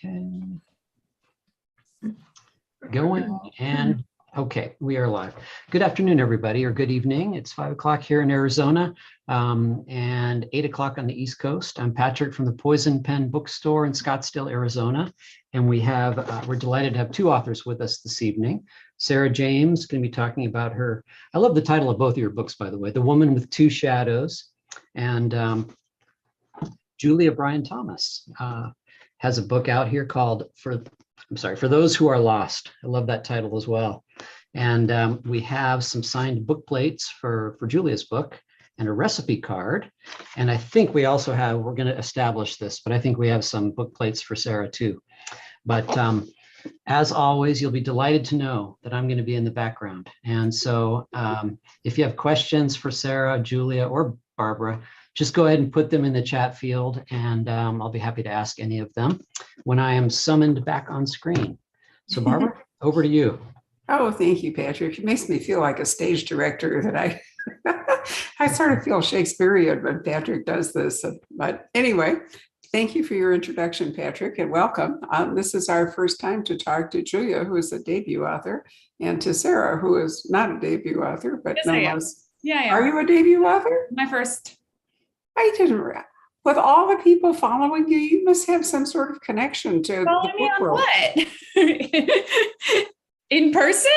Okay. Going and okay, we are live. Good afternoon, everybody, or good evening. It's 5 o'clock here in Arizona and 8 o'clock on the East Coast. I'm Patrick from the Poison Pen Bookstore in Scottsdale, Arizona. And we're delighted to have two authors with us this evening. Sarah James is going to be talking about her, I love the title of both of your books, by the way, The Woman with Two Shadows. And Julia Bryan Thomas has a book out here called For Those Who Are Lost. I love that title as well. And we have some signed book plates for Julia's book and a recipe card. And I think we also have, we're going to establish this, but I think we have some book plates for Sarah too. But as always, you'll be delighted to know that I'm going to be in the background. And so if you have questions for Sarah, Julia, or Barbara, just go ahead and put them in the chat field, and I'll be happy to ask any of them when I am summoned back on screen. So Barbara, over to you. Oh, thank you, Patrick. It makes me feel like a stage director that I sort of feel Shakespearean when Patrick does this. But anyway, thank you for your introduction, Patrick, and welcome. This is our first time to talk to Julia, who is a debut author, and to Sarah, who is not a debut author, but yes, nonetheless. Yeah, I am. Are you a debut author? My first. I didn't. With all the people following you, you must have some sort of connection to Follow the me book on world. What? In person?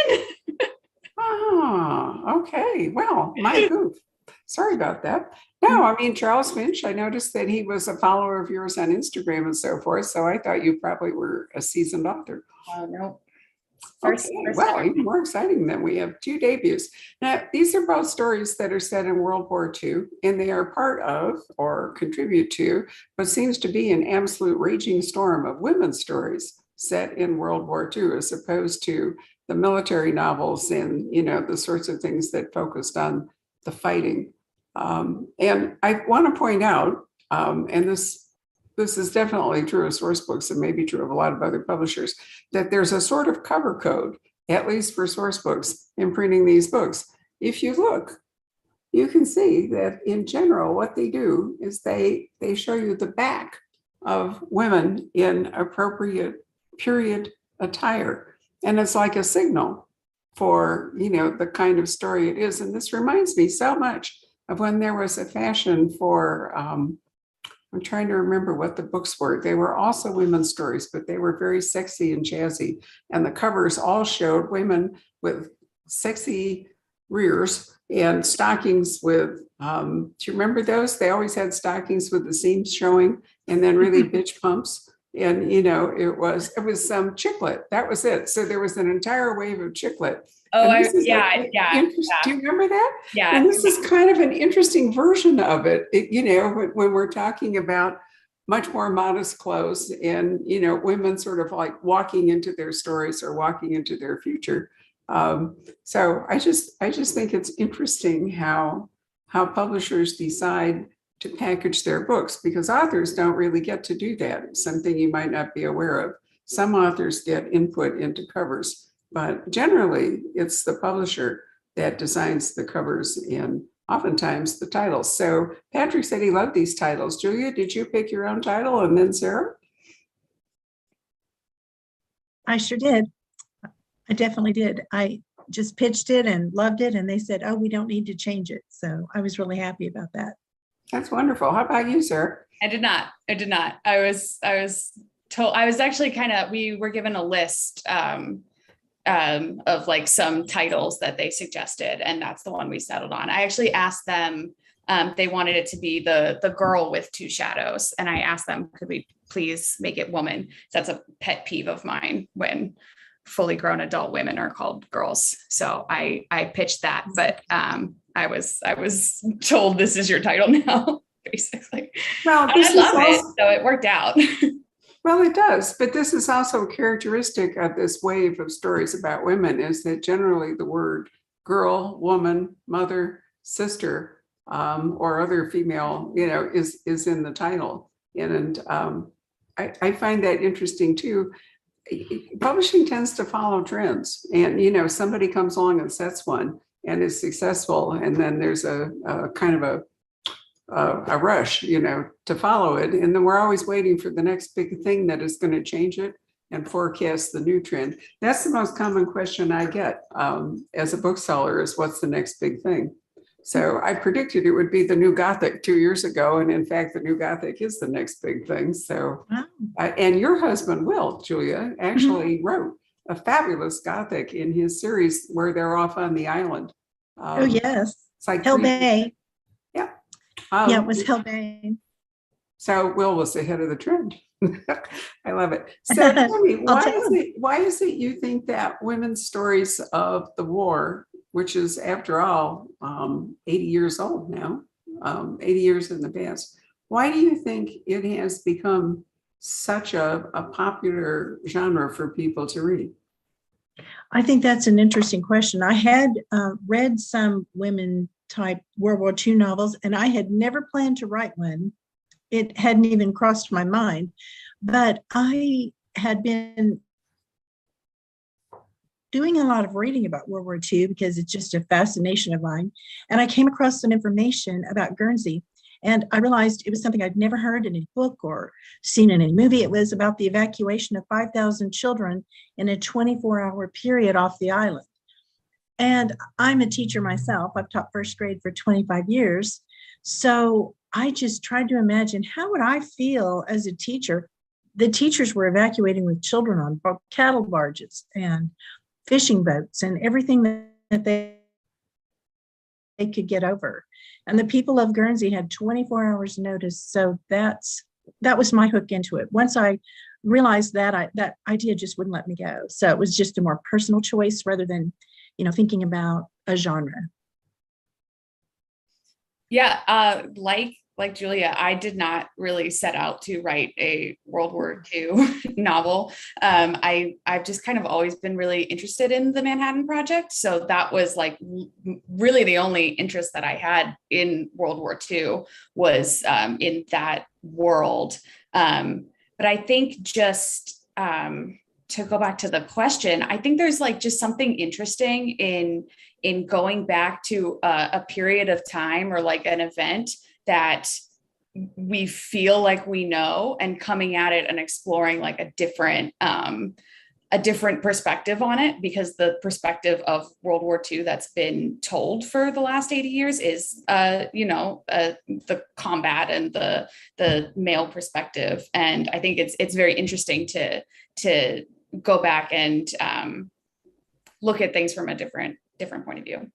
Ah, okay. Well, my goof. Sorry about that. No, I mean, Charles Finch, I noticed that he was a follower of yours on Instagram and so forth. So I thought you probably were a seasoned author. Oh, no. Okay, well, even more exciting that we have two debuts. Now, these are both stories that are set in World War II, and they are part of or contribute to what seems to be an absolute raging storm of women's stories set in World War II, as opposed to the military novels and, you know, the sorts of things that focused on the fighting. And I want to point out, and this is definitely true of source books and maybe true of a lot of other publishers, that there's a sort of cover code, at least for source books, in printing these books. If you look, you can see that in general, what they do is they show you the back of women in appropriate period attire. And it's like a signal for, you know, the kind of story it is. And this reminds me so much of when there was a fashion for, I'm trying to remember what the books were. They were also women's stories, but they were very sexy and jazzy. And the covers all showed women with sexy rears and stockings with, do you remember those? They always had stockings with the seams showing and then really bitch pumps. And, you know, it was some chicklet. That was it. So there was an entire wave of chicklet. Oh, yeah. Do you remember that? Yeah. And this is kind of an interesting version of it, you know, when we're talking about much more modest clothes and, you know, women sort of like walking into their stories or walking into their future. So I just think it's interesting how publishers decide to package their books, because authors don't really get to do that. It's something you might not be aware of. Some authors get input into covers, but generally it's the publisher that designs the covers and oftentimes the titles. So Patrick said he loved these titles. Julia, did you pick your own title? And then Sarah? I sure did. I definitely did. I just pitched it and loved it. And they said, oh, we don't need to change it. So I was really happy about that. That's wonderful. How about you, Sarah? I did not. I was told, I was actually we were given a list of like some titles that they suggested, and that's the one we settled on. I actually asked them, they wanted it to be the girl with two shadows. And I asked them, could we please make it woman? That's a pet peeve of mine when fully grown adult women are called girls. So I pitched that, but I was told this is your title now, basically. Well, I love it, so it worked out. Well, it does, but this is also a characteristic of this wave of stories about women, is that generally the word girl, woman, mother, sister, or other female, you know, is in the title. And I find that interesting too. Publishing tends to follow trends, and, you know, somebody comes along and sets one and is successful, and then there's a kind of a rush, to follow it. And then we're always waiting for the next big thing that is going to change it and forecast the new trend. That's the most common question I get as a bookseller is what's the next big thing? So I predicted it would be the new Gothic 2 years ago. And in fact, the new Gothic is the next big thing. So, and your husband, Will, Julia, actually wrote a fabulous Gothic in his series where they're off on the island. Oh, yes. It's like Hell Bay. Yeah. Yeah, it was Hell Bay. So Will was ahead of the trend. I love it. So tell me, why is it you think that women's stories of the war, which is after all 80 years old now, 80 years in the past, why do you think it has become such a popular genre for people to read? I think that's an interesting question. I had read some women type World War II novels, and I had never planned to write one. It hadn't even crossed my mind, but I had been doing a lot of reading about World War II because it's just a fascination of mine. And I came across some information about Guernsey, and I realized it was something I'd never heard in a book or seen in a movie. It was about the evacuation of 5,000 children in a 24-hour period off the island. And I'm a teacher myself. I've taught first grade for 25 years. So I just tried to imagine, how would I feel as a teacher? The teachers were evacuating with children on cattle barges and fishing boats and everything that they could get over. And the people of Guernsey had 24 hours notice. So that was my hook into it. Once I realized that, that idea just wouldn't let me go. So it was just a more personal choice rather than, thinking about a genre. Yeah, like Julia, I did not really set out to write a World War II novel. I've just kind of always been really interested in the Manhattan Project. So that was like really the only interest that I had in World War II was in that world. But I think just to go back to the question, I think there's like just something interesting in going back to a period of time or like an event that we feel like we know and coming at it and exploring like a different perspective on it, because the perspective of World War II that's been told for the last 80 years is, the combat and the male perspective. And I think it's very interesting to go back and look at things from a different point of view.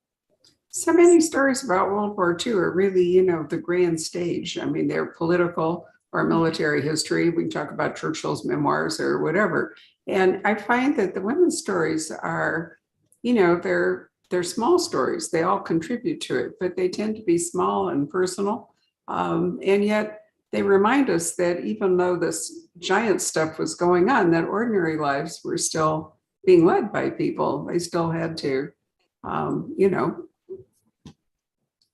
So many stories about World War II are really, the grand stage. I mean, they're political or military history. We can talk about Churchill's memoirs or whatever. And I find that the women's stories are, they're small stories. They all contribute to it, but they tend to be small and personal. And yet they remind us that even though this giant stuff was going on, that ordinary lives were still being led by people. They still had to,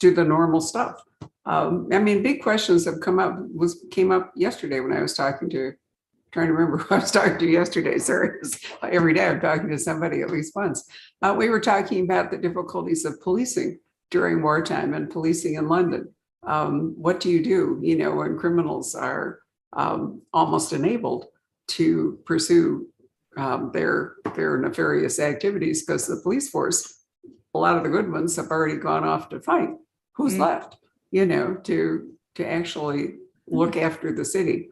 do the normal stuff. Big questions have came up yesterday when I was trying to remember who I was talking to yesterday. Sorry, every day I'm talking to somebody at least once. We were talking about the difficulties of policing during wartime and policing in London. What do you do, when criminals are almost enabled to pursue their nefarious activities because the police force, a lot of the good ones have already gone off to fight. Who's left, to actually look after the city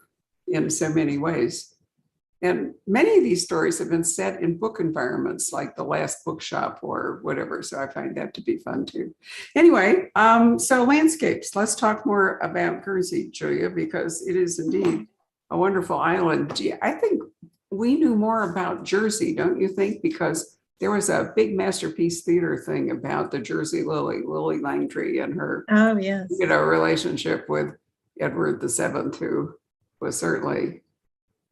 in so many ways. And many of these stories have been set in book environments like the Last Bookshop or whatever. So I find that to be fun too. Anyway, so landscapes. Let's talk more about Guernsey, Julia, because it is indeed a wonderful island. I think we knew more about Jersey, don't you think? Because there was a big Masterpiece Theater thing about the Jersey Lily Langtry, and her, relationship with Edward VII, who was certainly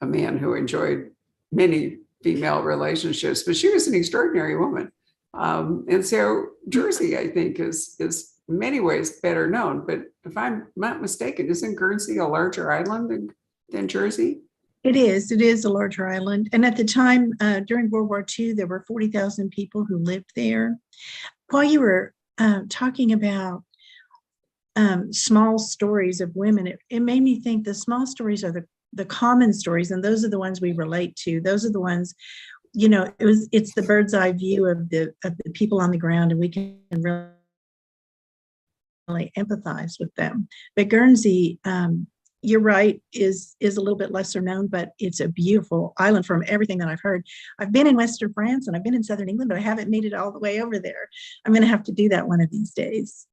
a man who enjoyed many female relationships, but she was an extraordinary woman. And so Jersey, I think, is in many ways better known. But if I'm not mistaken, isn't Guernsey a larger island than Jersey? It is a larger island. And at the time, during World War II, there were 40,000 people who lived there. While you were talking about small stories of women, it made me think the small stories are the common stories, and those are the ones we relate to. Those are the ones, it's the bird's eye view of the people on the ground, and we can really empathize with them. But Guernsey, you're right, is a little bit lesser known, but it's a beautiful island from everything that I've heard. I've been in Western France and I've been in Southern England, but I haven't made it all the way over there. I'm going to have to do that one of these days.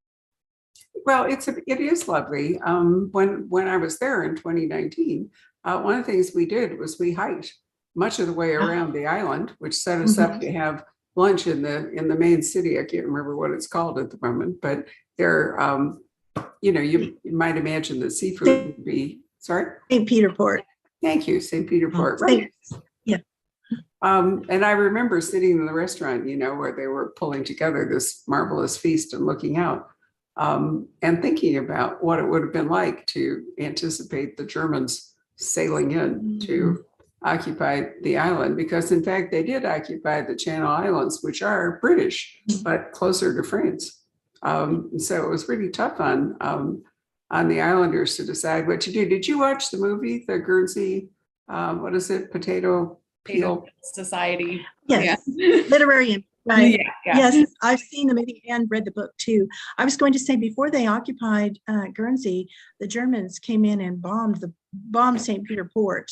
Well, it is lovely. When I was there in 2019, one of the things we did was we hiked much of the way around the island, which set us up to have lunch in the main city. I can't remember what it's called at the moment, but there, you might imagine that seafood would be, sorry? St. Peter Port. Thank you, St. Peter Port, right. Yeah. And I remember sitting in the restaurant, where they were pulling together this marvelous feast and looking out, and thinking about what it would have been like to anticipate the Germans sailing in to occupy the island, because in fact they did occupy the Channel Islands, which are British, but closer to France. So it was really tough on the islanders to decide what to do. Did you watch the movie, the Guernsey, what is it, Potato Peel Society? Yes, Yeah. literary. Right. Yeah. Yes, I've seen the movie and read the book too. I was going to say, before they occupied Guernsey, the Germans came in and bombed St. Peter Port,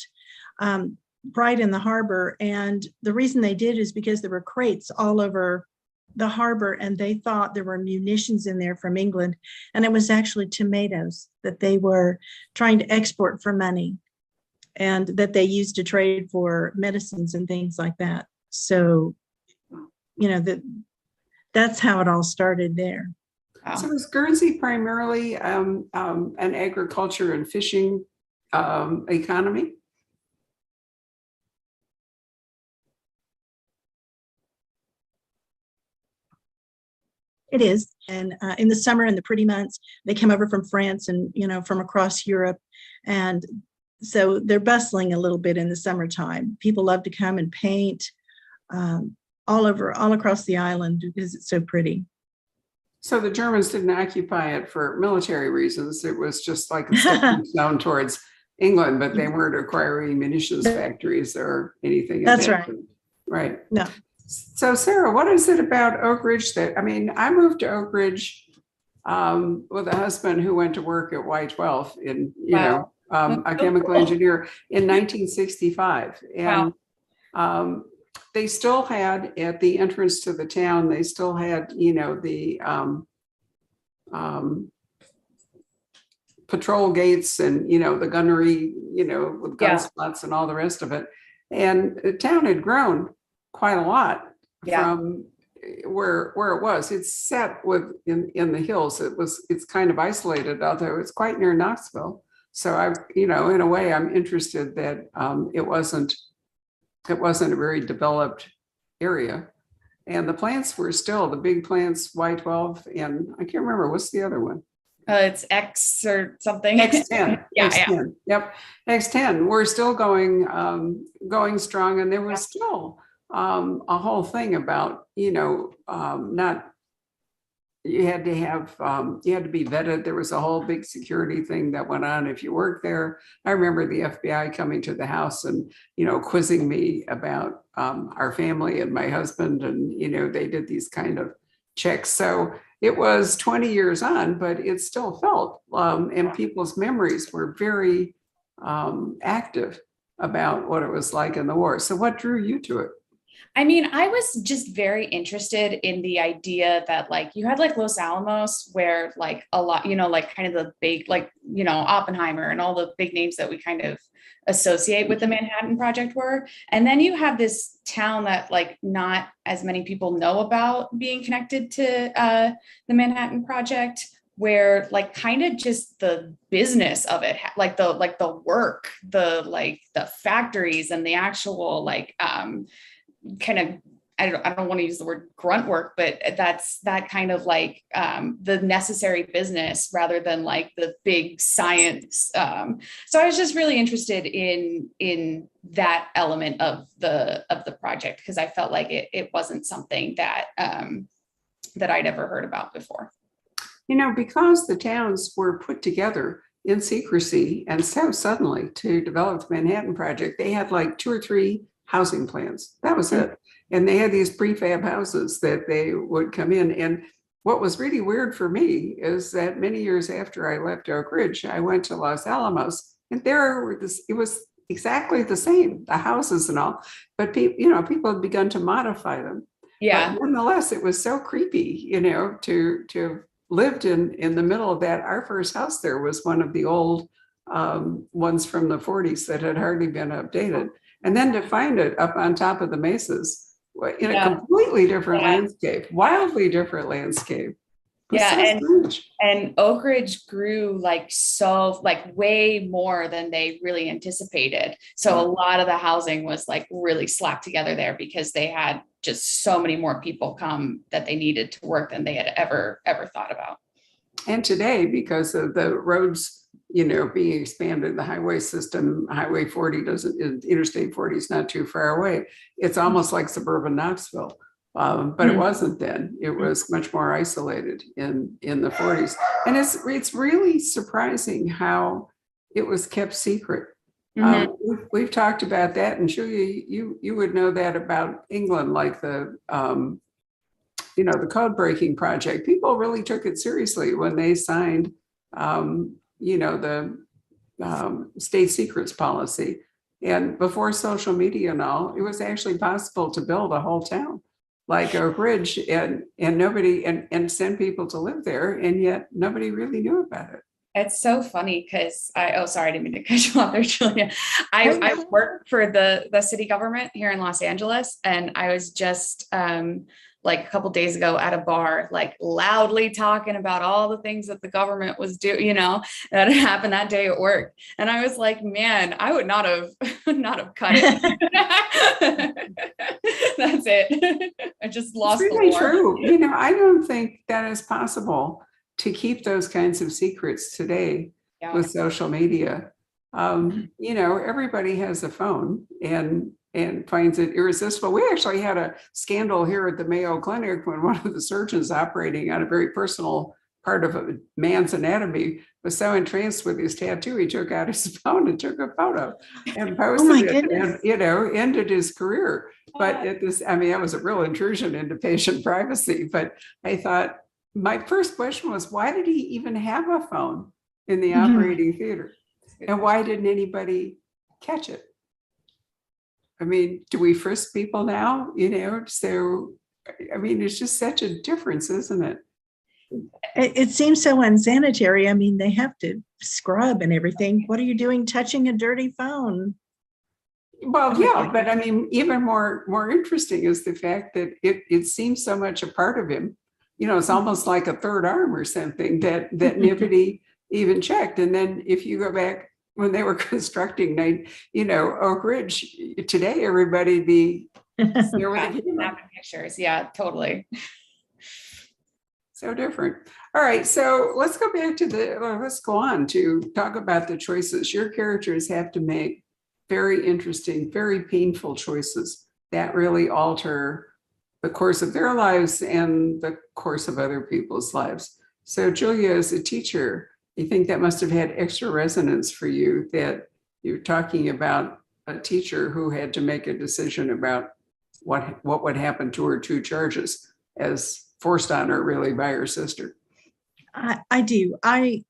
right in the harbor. And the reason they did is because there were crates all over the harbor, and they thought there were munitions in there from England, and it was actually tomatoes that they were trying to export for money, and that they used to trade for medicines and things like that. So that's how it all started there. Wow. So is Guernsey primarily an agriculture and fishing economy? It is. And in the summer, in the pretty months, they come over from France and, from across Europe. And so they're bustling a little bit in the summertime. People love to come and paint all across the island because it's so pretty. So the Germans didn't occupy it for military reasons. It was just like a stepping stone towards England, but they weren't acquiring munitions factories or anything. That's right. Right. No. So Sarah, what is it about Oak Ridge I moved to Oak Ridge with a husband who went to work at Y12 in, a chemical engineer in 1965. And they still had, at the entrance to the town, they still had, the patrol gates and, the gunnery, with gun slots and all the rest of it. And the town had grown quite a lot from where it was. It's set in the hills. It's kind of isolated, although it's quite near Knoxville. So in a way, I'm interested that it wasn't a very developed area. And the plants were still the big plants, Y12, and I can't remember, what's the other one? It's X or something. X10. X10. Yep. X10. We're still going strong, and there was still a whole thing about, not, you had to be vetted. There was a whole big security thing that went on if you worked there. I remember the FBI coming to the house and, quizzing me about our family and my husband. And, they did these kind of checks. So it was 20 years on, but it still felt, and people's memories were very active about what it was like in the war. So what drew you to it? I mean, I was just very interested in the idea that you had Los Alamos, where a lot, kind of the big, Oppenheimer and all the big names that we kind of associate with the Manhattan Project were. And then you have this town that not as many people know about being connected to the Manhattan Project, where kind of just the business of it, the work, the factories and the actual kind of, I don't want to use the word grunt work, but that's that kind of the necessary business rather than the big science. So I was just really interested in that element of the project, because I felt like it wasn't something that that I'd ever heard about before. because the towns were put together in secrecy and so suddenly to develop the Manhattan Project, they had like 2 or 3 housing plans. That was it. And they had these prefab houses that they would come in. And what was really weird for me is that many years after I left Oak Ridge, I went to Los Alamos, and it was exactly the same, the houses and all, but people had begun to modify them. Yeah. But nonetheless, it was so creepy, to have lived in the middle of that. Our first house there was one of the old ones from the 40s that had hardly been updated. And then to find it up on top of the mesas in a completely different landscape, wildly different landscape. And Oak Ridge grew like way more than they really anticipated. So a lot of the housing was like really slapped together there because they had just so many more people come that they needed to work than they had ever thought about. And today, because of the roads, being expanded, the highway system, Highway 40 Interstate 40 is not too far away. It's almost like suburban Knoxville. But it wasn't then. It was much more isolated in the 40s. And it's really surprising how it was kept secret. We've talked about that, and Julia, you would know that about England, like the code breaking project. People really took it seriously when they signed the state secrets policy. And before social media and all, it was actually possible to build a whole town like Oak Ridge and nobody and send people to live there, and yet nobody really knew about it. It's so funny because sorry, I didn't mean to cut you off there, Julia. I work for the city government here in Los Angeles, and I was just like a couple of days ago at a bar, like loudly talking about all the things that the government was doing, that happened that day at work. And I was like, man, I would not have cut it. That's it. I just lost it's really the war. True. I don't think that is possible to keep those kinds of secrets today with social media. Everybody has a phone and finds it irresistible. We actually had a scandal here at the Mayo Clinic when one of the surgeons operating on a very personal part of a man's anatomy was so entranced with his tattoo, he took out his phone and took a photo and posted it and, ended his career. But that was a real intrusion into patient privacy. But I thought, my first question was, why did he even have a phone in the operating theater? And why didn't anybody catch it? Do we frisk people now? So, it's just such a difference, isn't it? It seems so unsanitary. They have to scrub and everything. What are you doing touching a dirty phone? Well, but even more interesting is the fact that it seems so much a part of him. It's almost like a third arm or something that nobody even checked. And then if you go back when they were constructing, Oak Ridge, today everybody'd be there with a camera. Pictures. Yeah, totally. So different. All right, so let's go on to talk about the choices. Your characters have to make very interesting, very painful choices that really alter the course of their lives and the course of other people's lives. So Julia, as a teacher, you think that must have had extra resonance for you, that you're talking about a teacher who had to make a decision about what would happen to her 2 charges as forced on her really by her sister. I do. I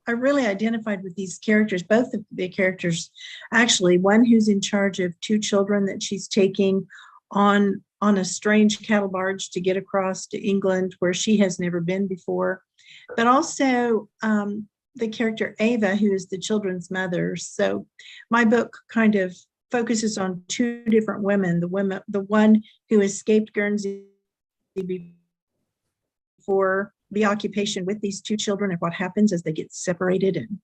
really identified with these characters, both of the characters, actually. One who's in charge of 2 children that she's taking on a strange cattle barge to get across to England, where she has never been before, but also the character Ava, who is the children's mother. So my book kind of focuses on 2 different women, the one who escaped Guernsey before the occupation with these 2 children and what happens as they get separated, and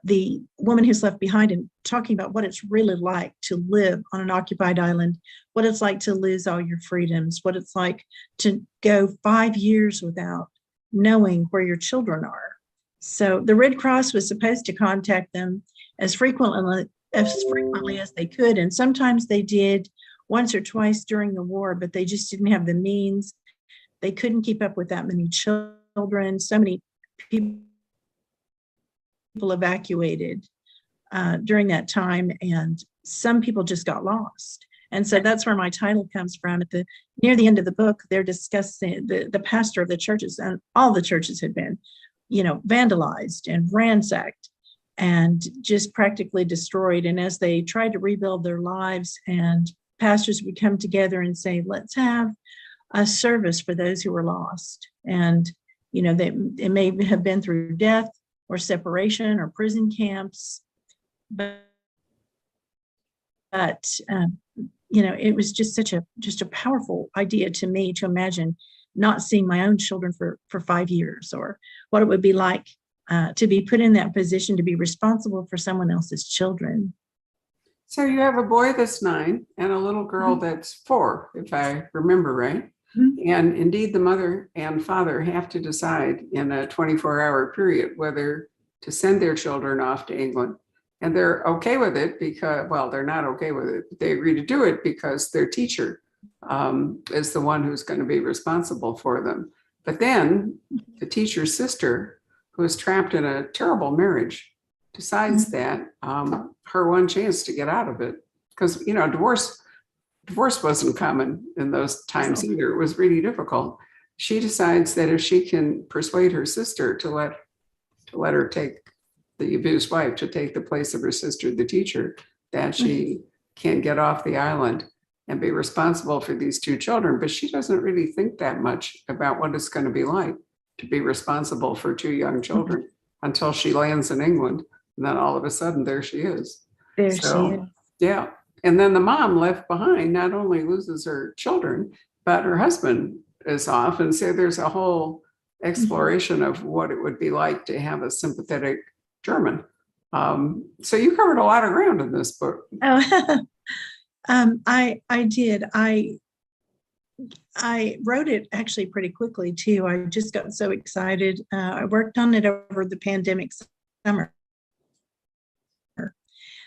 the woman who's left behind, and talking about what it's really like to live on an occupied island, what it's like to lose all your freedoms, what it's like to go 5 years without knowing where your children are. So the Red Cross was supposed to contact them as frequently as they could, and sometimes they did, once or twice during the war, but they just didn't have the means. They couldn't keep up with that many children, so many people evacuated during that time, and some people just got lost. And so that's where my title comes from. Near the end of the book, they're discussing the pastor of the churches, and all the churches had been, vandalized and ransacked and just practically destroyed. And as they tried to rebuild their lives, and pastors would come together and say, let's have a service for those who were lost. And, it may have been through death or separation or prison camps, but it was just a powerful idea to me to imagine not seeing my own children for 5 years, or what it would be like to be put in that position to be responsible for someone else's children. So you have a boy that's 9 and a little girl that's 4, if I remember right. Mm-hmm. And indeed, the mother and father have to decide in a 24-hour period whether to send their children off to England. And they're okay with it because, well, they're not okay with it. They agree to do it because their teacher is the one who's going to be responsible for them. But then the teacher's sister, who is trapped in a terrible marriage, decides that her one chance to get out of it, because, divorce wasn't common in those times either. It was really difficult. She decides that if she can persuade her sister to let her take the abused wife, to take the place of her sister, the teacher, that she can get off the island and be responsible for these 2 children. But she doesn't really think that much about what it's going to be like to be responsible for 2 young children until she lands in England. And then all of a sudden, there she is. There she is. Yeah. And then the mom left behind not only loses her children, but her husband is off. And so there's a whole exploration of what it would be like to have a sympathetic German. So you covered a lot of ground in this book. Oh, I did. I wrote it actually pretty quickly too. I just got so excited. I worked on it over the pandemic summer,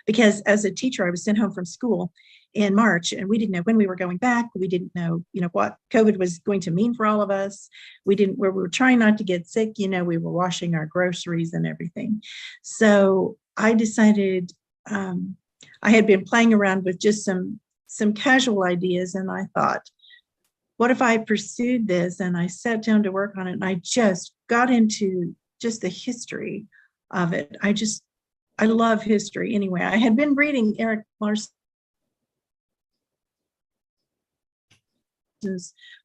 because as a teacher, I was sent home from school in March, and we didn't know when we were going back. We didn't know, what COVID was going to mean for all of us. We were trying not to get sick. We were washing our groceries and everything. So I decided, I had been playing around with just some casual ideas, and I thought, what if I pursued this? And I sat down to work on it, and I just got into just the history of it. I love history anyway. I had been reading Eric Larson's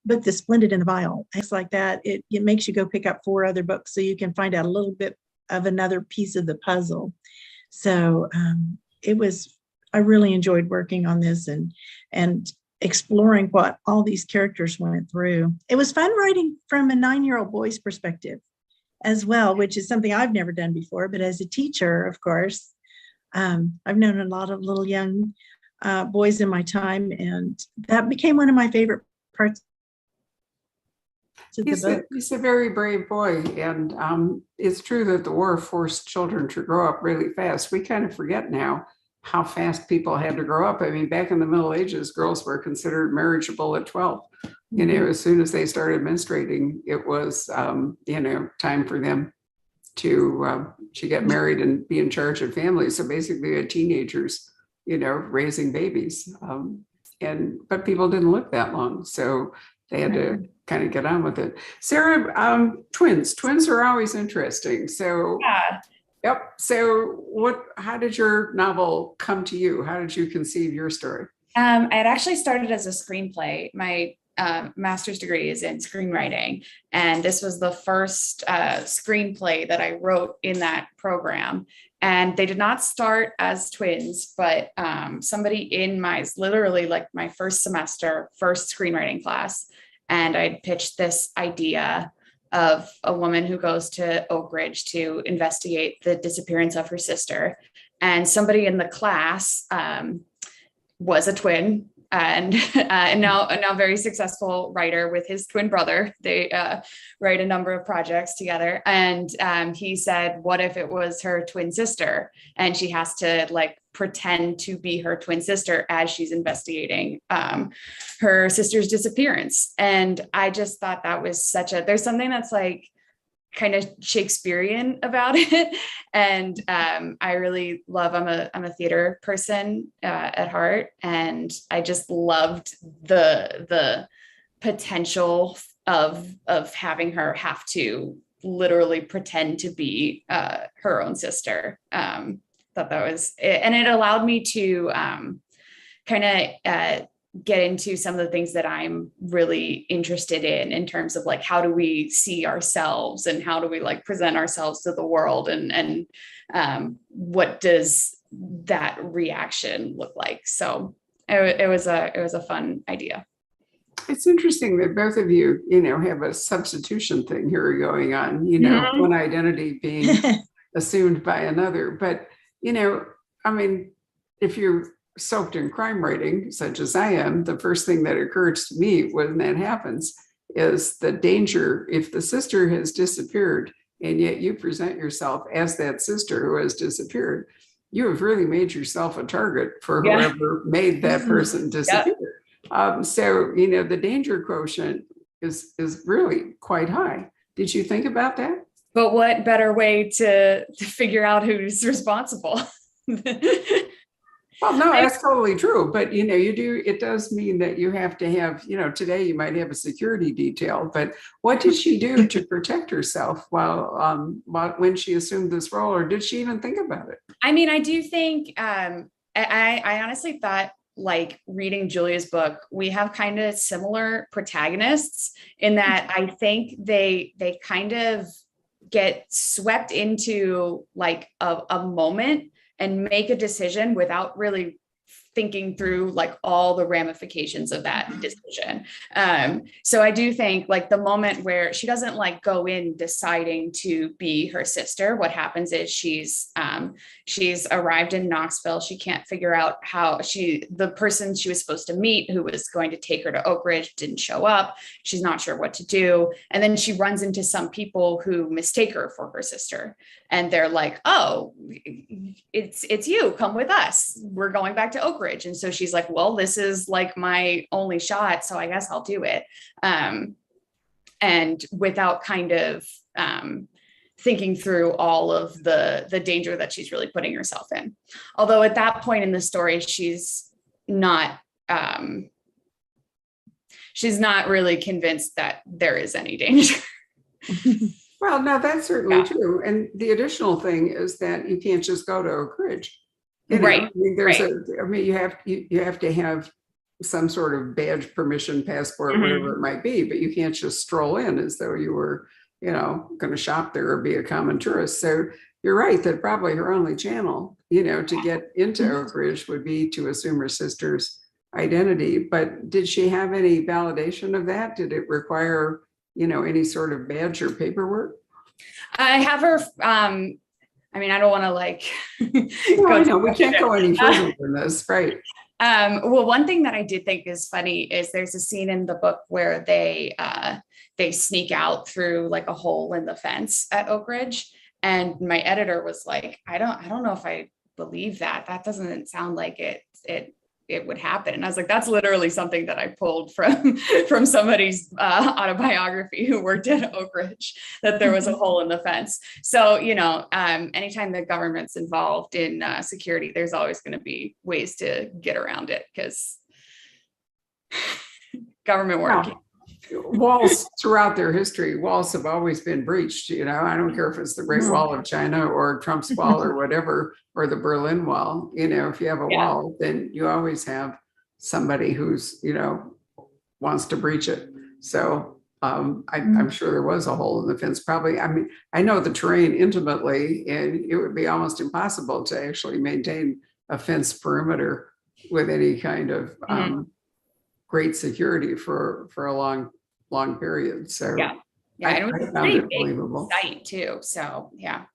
book, The Splendid and the Vile. It's like that. It makes you go pick up 4 other books so you can find out a little bit of another piece of the puzzle. So I really enjoyed working on this and exploring what all these characters went through. It was fun writing from a 9-year-old boy's perspective as well, which is something I've never done before. But as a teacher, of course, I've known a lot of little young boys in my time, and that became one of my favorite parts of the book. He's a very brave boy, and it's true that the war forced children to grow up really fast. We kind of forget now how fast people had to grow up. I mean, back in the Middle Ages, girls were considered marriageable at 12. As soon as they started menstruating, it was, time for them to get married and be in charge of families. So basically, we had teenagers, raising babies. But people didn't live that long, so they had to kind of get on with it. Sarah, twins are always interesting. So Yeah. Yep. So how did your novel come to you? How did you conceive your story? I had actually started as a screenplay. My master's degree is in screenwriting, and this was the first screenplay that I wrote in that program. And they did not start as twins, but somebody in literally like my first semester, first screenwriting class, and I pitched this idea of a woman who goes to Oak Ridge to investigate the disappearance of her sister. And somebody in the class was a twin, and now very successful writer with his twin brother. They write a number of projects together. And he said, what if it was her twin sister? And she has to pretend to be her twin sister as she's investigating her sister's disappearance. And I just thought that was there's something that's kind of Shakespearean about it. And I really love, I'm a theater person at heart. And I just loved the potential of having her have to literally pretend to be her own sister. Thought that was it. And it allowed me to kind of get into some of the things that I'm really interested in terms of like, how do we see ourselves and how do we like present ourselves to the world, and what does that reaction look like? So it was a fun idea. It's interesting that both of you, have a substitution thing here going on, one identity being assumed by another. But, I mean, if you're soaked in crime writing, such as I am, the first thing that occurs to me when that happens is the danger if the sister has disappeared and yet you present yourself as that sister who has disappeared, you have really made yourself a target for whoever made that person disappear. So, the danger quotient is really quite high. Did you think about that? But what better way to figure out who's responsible? Well, no, that's totally true. But, it does mean that you have to have, today you might have a security detail, but what did she do to protect herself when she assumed this role, or did she even think about it? I mean, I do think, I honestly thought, like reading Julia's book, we have kind of similar protagonists in that I think they kind of get swept into like a moment and make a decision without really thinking through like all the ramifications of that decision. So I do think like the moment where she doesn't like go in deciding to be her sister, what happens is she's arrived in Knoxville. She can't figure out how the person she was supposed to meet who was going to take her to Oak Ridge didn't show up. She's not sure what to do. And then she runs into some people who mistake her for her sister. And they're like, oh, it's you, come with us. We're going back to Oak Ridge. And so she's like, well, this is like my only shot, so I guess I'll do it. And without kind of thinking through all of the danger that she's really putting herself in. Although at that point in the story, she's not really convinced that there is any danger. Well, no, that's certainly true. And the additional thing is that you can't just go to Oak Ridge. Right. I mean, you have to have some sort of badge, permission, passport, whatever it might be, but you can't just stroll in as though you were, going to shop there or be a common tourist. So you're right that probably her only channel, to get into Oak Ridge would be to assume her sister's identity. But did she have any validation of that? Did it require, any sort of badge or paperwork? I have her, I mean, I don't want to like. No, we can't go any further than this, right? Well, one thing that I did think is funny is there's a scene in the book where they sneak out through like a hole in the fence at Oak Ridge, and my editor was like, I don't know if I believe that. That doesn't sound like it would happen. And I was like, that's literally something that I pulled from somebody's autobiography who worked at Oak Ridge, that there was a hole in the fence. So, anytime the government's involved in security, there's always going to be ways to get around it because government work. Walls throughout their history, walls have always been breached. I don't care if it's the Great Wall of China or Trump's Wall or whatever, or the Berlin Wall. If you have a wall, then you always have somebody who's, wants to breach it. So I'm sure there was a hole in the fence. Probably, I mean, I know the terrain intimately, and it would be almost impossible to actually maintain a fence perimeter with any kind of great security for a long period. So and it was I found it believable. Site too. So Yep.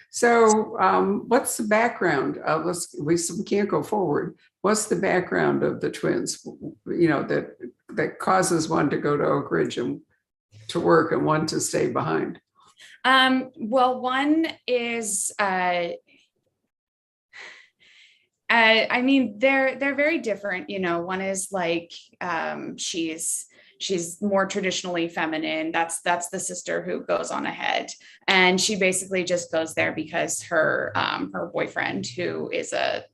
So what's the background of we can't go forward. What's the background of the twins, that causes one to go to Oak Ridge and to work and one to stay behind? Well, one is I mean, they're very different. One is like she's she's more traditionally feminine. That's the sister who goes on ahead, and she basically just goes there because her boyfriend, who is a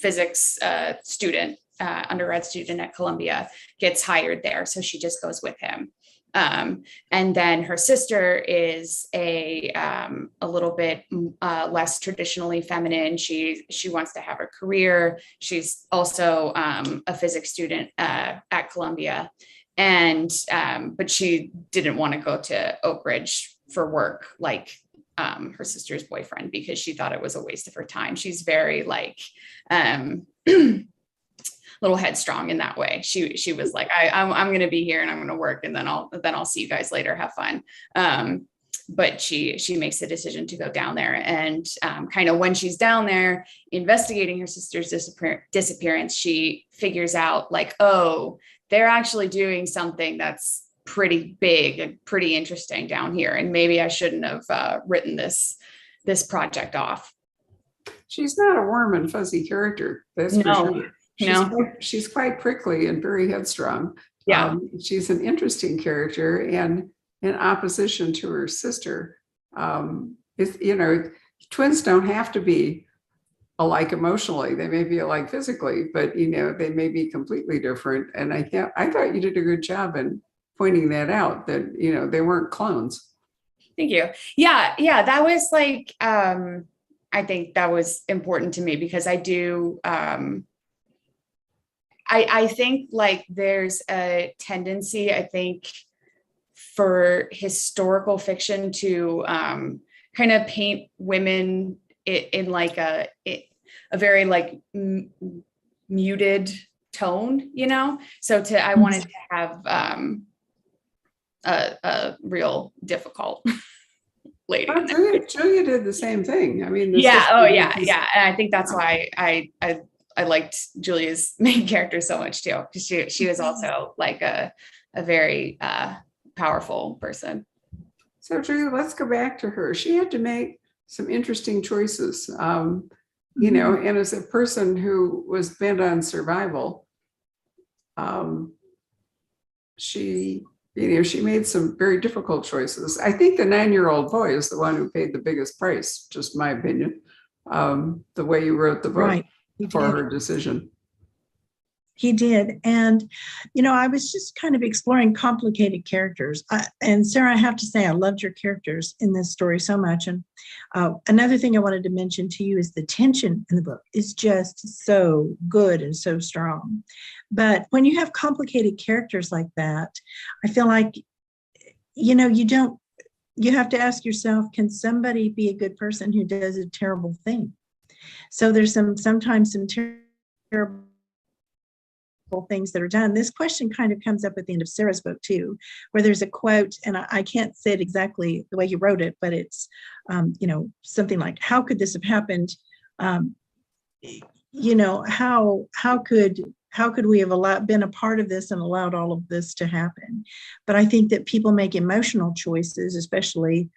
physics student, undergrad student at Columbia, gets hired there, so she just goes with him. And then her sister is a little bit less traditionally feminine. She wants to have a career. She's also a physics student at Columbia, and but she didn't want to go to Oak Ridge for work like her sister's boyfriend, because she thought it was a waste of her time. She's very like little headstrong in that way. She was like, I'm going to be here and I'm going to work, and then I'll see you guys later. Have fun. But she makes the decision to go down there, and kind of when she's down there investigating her sister's disappearance, she figures out like, oh, they're actually doing something that's pretty big and pretty interesting down here, and maybe I shouldn't have written this project off. She's not a warm and fuzzy character, that's for sure. She's quite prickly and very headstrong. Yeah. She's an interesting character, and in opposition to her sister. Twins don't have to be alike emotionally. They may be alike physically, but they may be completely different. And I thought you did a good job in pointing that out, that they weren't clones. Thank you. Yeah, that was like I think that was important to me, because I do I think like there's a tendency, I think, for historical fiction to kind of paint women in like a very like muted tone, So I wanted to have a real difficult lady. Julia did the same thing. I mean, yeah. And I think that's why I liked Julia's main character so much too, because she was also like a very powerful person. So Julia, let's go back to her. She had to make some interesting choices, and as a person who was bent on survival, she made some very difficult choices. I think the 9-year-old boy is the one who paid the biggest price, just my opinion, the way you wrote the book. Right. For her decision. He did. And, I was just kind of exploring complicated characters. And Sarah, I have to say, I loved your characters in this story so much. And another thing I wanted to mention to you is the tension in the book is just so good and so strong. But when you have complicated characters like that, I feel like, you have to ask yourself, can somebody be a good person who does a terrible thing? So there's sometimes some terrible things that are done. This question kind of comes up at the end of Sarah's book too, where there's a quote, and I can't say it exactly the way you wrote it, but it's, something like, how could this have happened? How could we have been a part of this and allowed all of this to happen? But I think that people make emotional choices, especially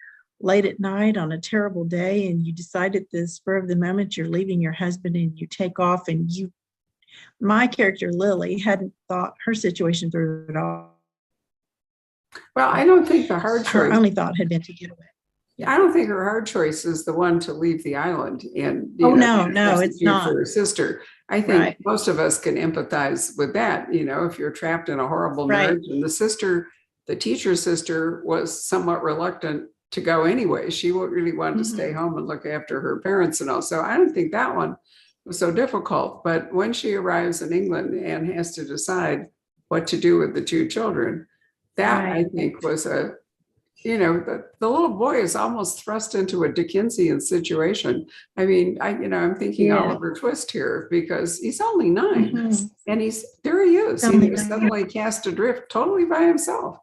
late at night on a terrible day, and you decide at the spur of the moment you're leaving your husband and you take off, and my character Lily hadn't thought her situation through at all. Well, I don't think the hard choice. Her only thought had been to get away. Yeah. I don't think her hard choice is the one to leave the island and no, it's not for her sister. I think most of us can empathize with that. If you're trapped in a horrible marriage, and the teacher's sister was somewhat reluctant to go anyway. She really wanted to stay home and look after her parents and all. So I don't think that one was so difficult. But when she arrives in England and has to decide what to do with the 2 children, that I think was the little boy is almost thrust into a Dickensian situation. I mean, I'm thinking Oliver Twist here, because he's only 9 and there he is. He's suddenly cast adrift totally by himself.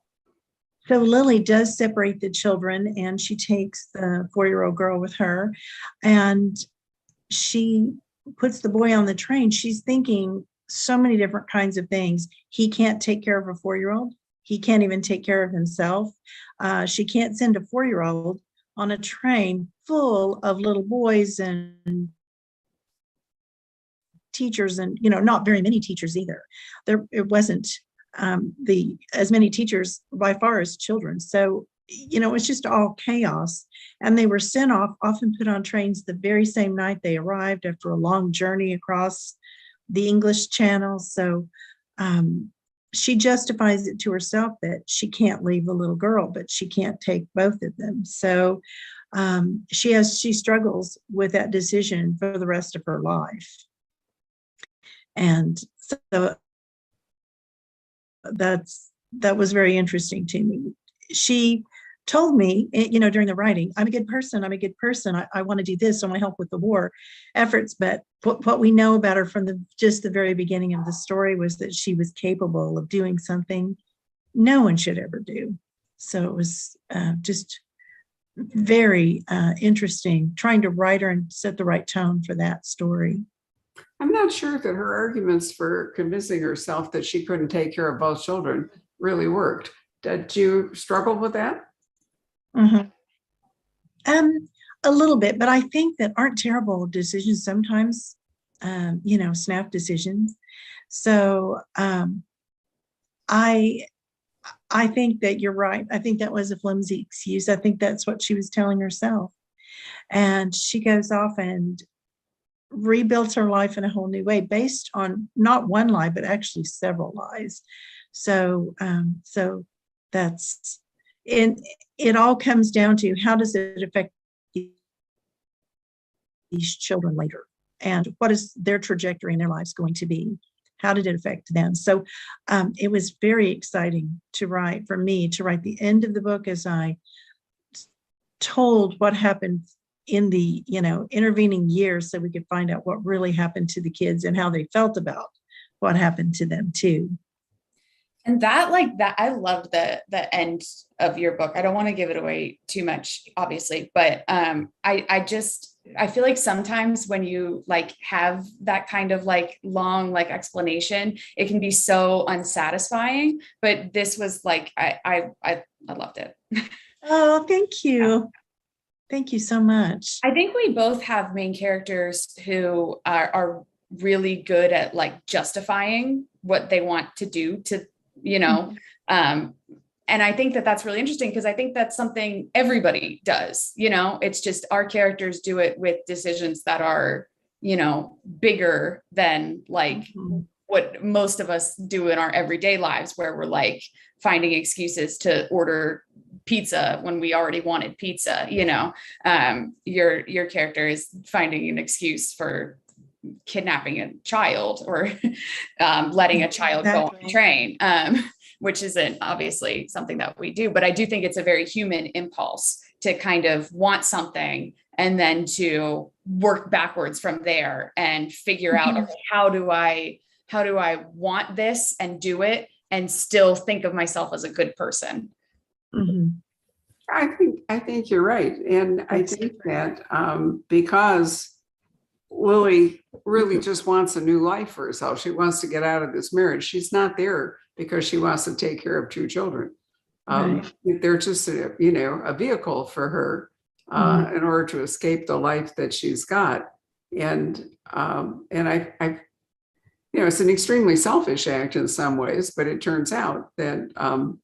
So Lily does separate the children, and she takes the 4-year-old girl with her, and she puts the boy on the train. She's thinking so many different kinds of things. He can't take care of a 4-year-old. He can't even take care of himself. She can't send a 4-year-old on a train full of little boys and teachers, and not very many teachers either. It wasn't as many teachers by far as children. So, it was just all chaos. And they were sent off, often put on trains the very same night they arrived after a long journey across the English Channel. So she justifies it to herself that she can't leave the little girl, but she can't take both of them. So she struggles with that decision for the rest of her life. And so that was very interesting to me. She told me, during the writing, I'm a good person. I want to do this. I want to help with the war efforts. But what we know about her from just the very beginning of the story was that she was capable of doing something no one should ever do. So it was just very interesting trying to write her and set the right tone for that story. I'm not sure that her arguments for convincing herself that she couldn't take care of both children really worked. Did you struggle with that? Mm-hmm. A little bit, but I think that aren't terrible decisions sometimes, snap decisions. So I think that you're right. I think that was a flimsy excuse. I think that's what she was telling herself. And she goes off and rebuilds her life in a whole new way based on not one lie, but actually several lies. So that's it all comes down to how does it affect these children later, and what is their trajectory in their lives going to be? How did it affect them? So it was very exciting for me to write the end of the book as I told what happened in the intervening years, so we could find out what really happened to the kids and how they felt about what happened to them too. And that I loved the end of your book. I don't want to give it away too much, obviously, but I feel like sometimes when you have that kind of long explanation, it can be so unsatisfying. But this was I loved it. Oh, thank you. Thank you so much. I think we both have main characters who are really good at justifying what they want to do to, and I think that that's really interesting because I think that's something everybody does, it's just our characters do it with decisions that are, bigger than what most of us do in our everyday lives, where we're finding excuses to order pizza when we already wanted pizza. Your character is finding an excuse for kidnapping a child or letting a child go on a train, which isn't obviously something that we do. But I do think it's a very human impulse to kind of want something and then to work backwards from there and figure out, okay, how do I want this and do it and still think of myself as a good person. Mm-hmm. I think you're right. And I think that because Lily really just wants a new life for herself. She wants to get out of this marriage. She's not there because she wants to take care of two children. Right. They're just a vehicle for her in order to escape the life that she's got. And I it's an extremely selfish act in some ways, but it turns out that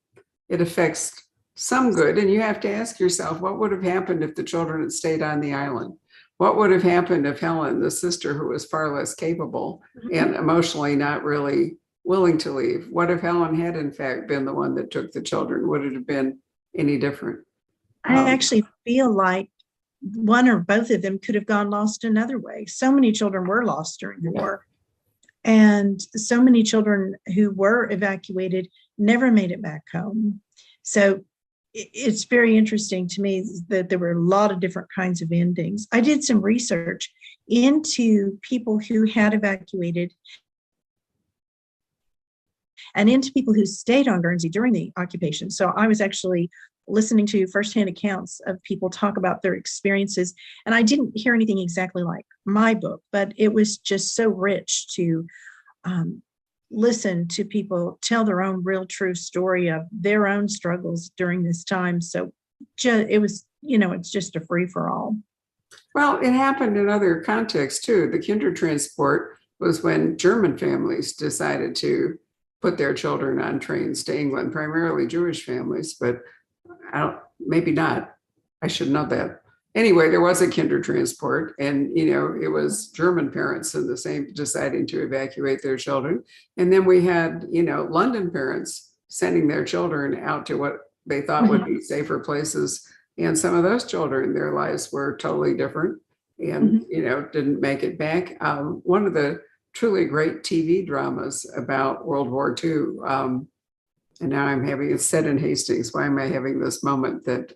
it affects some good. And you have to ask yourself, what would have happened if the children had stayed on the island? What would have happened if Helen, the sister who was far less capable and emotionally not really willing to leave, what if Helen had in fact been the one that took the children? Would it have been any different? I actually feel like one or both of them could have gone lost another way. So many children were lost during the war. And so many children who were evacuated never made it back home. So it's very interesting to me that there were a lot of different kinds of endings. I did some research into people who had evacuated and into people who stayed on Guernsey during the occupation. So I was actually listening to firsthand accounts of people talk about their experiences. And I didn't hear anything exactly like my book, but it was just so rich to listen to people tell their own real true story of their own struggles during this time. So it was, it's just a free for all. Well, it happened in other contexts too. The Kindred Transport was when German families decided to put their children on trains to England, primarily Jewish families, but maybe not. I should know that. Anyway, there was a Kindred Transport, and it was German parents in the same deciding to evacuate their children. And then we had, London parents sending their children out to what they thought would be safer places. And some of those children, their lives were totally different and, didn't make it back. One of the truly great TV dramas about World War II, and now I'm having it set in Hastings. Why am I having this moment that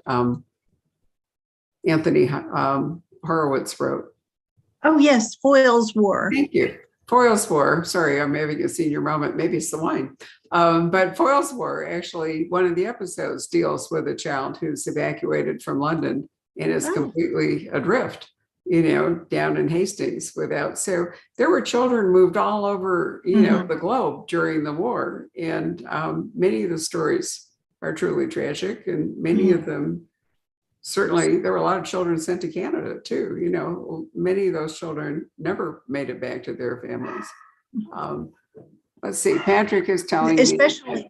Anthony Horowitz wrote? Oh, yes, Foyle's War. Thank you. Foyle's War. Sorry, I'm having a senior moment. Maybe it's the wine. But Foyle's War, actually, one of the episodes deals with a child who's evacuated from London and is completely adrift, down in Hastings without. So there were children moved all over, the globe during the war. And many of the stories are truly tragic, and many of them, certainly, there were a lot of children sent to Canada too. Many of those children never made it back to their families. Let's see, Patrick is telling me.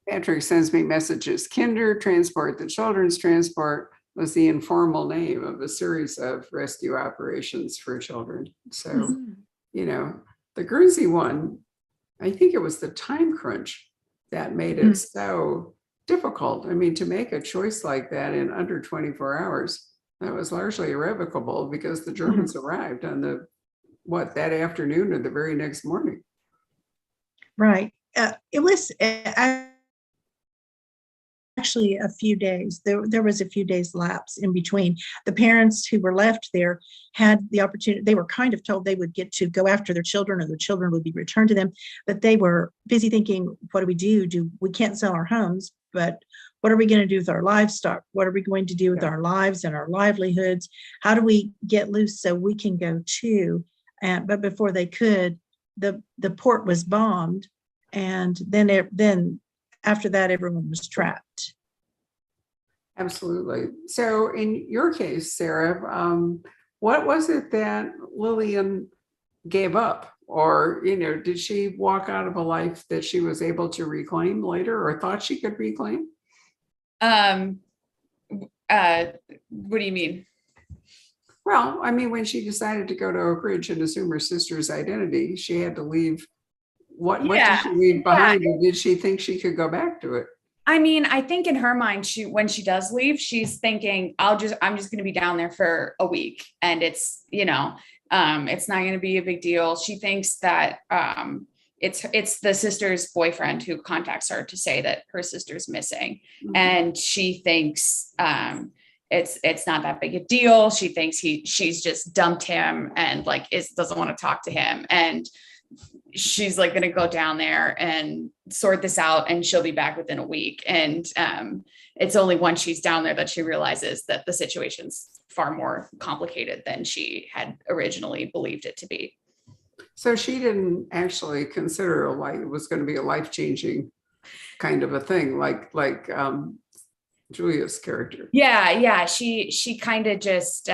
Patrick sends me messages. Kindred Transport, the Children's Transport, was the informal name of a series of rescue operations for children. So, the Guernsey one, I think it was the time crunch that made it so difficult. I mean, to make a choice like that in under 24 hours, that was largely irrevocable because the Germans arrived on that afternoon or the very next morning. Right. It was actually a few days. There was a few days lapse in between. The parents who were left there had the opportunity. They were kind of told they would get to go after their children, or their children would be returned to them. But they were busy thinking, what do? We can't sell our homes, but what are we going to do with our livestock? What are we going to do with our lives and our livelihoods? How do we get loose so we can go too? But before they could, the port was bombed, and then after that, everyone was trapped. Absolutely. So in your case, Sarah, what was it that Lillian gave up? Or, did she walk out of a life that she was able to reclaim later, or thought she could reclaim? What do you mean? Well, I mean, when she decided to go to Oak Ridge and assume her sister's identity, she had to leave. What did she leave behind? And did she think she could go back to it? I mean, I think in her mind, when she does leave, she's thinking, I'm just going to be down there for a week, and it's, it's not going to be a big deal. She thinks that it's the sister's boyfriend who contacts her to say that her sister's missing, and she thinks it's not that big a deal. She thinks she's just dumped him and doesn't want to talk to him, and she's going to go down there and sort this out, and she'll be back within a week. And it's only once she's down there that she realizes that the situation's far more complicated than she had originally believed it to be. So she didn't actually consider it was going to be a life-changing kind of a thing, like Julia's character. Yeah. She kind of just,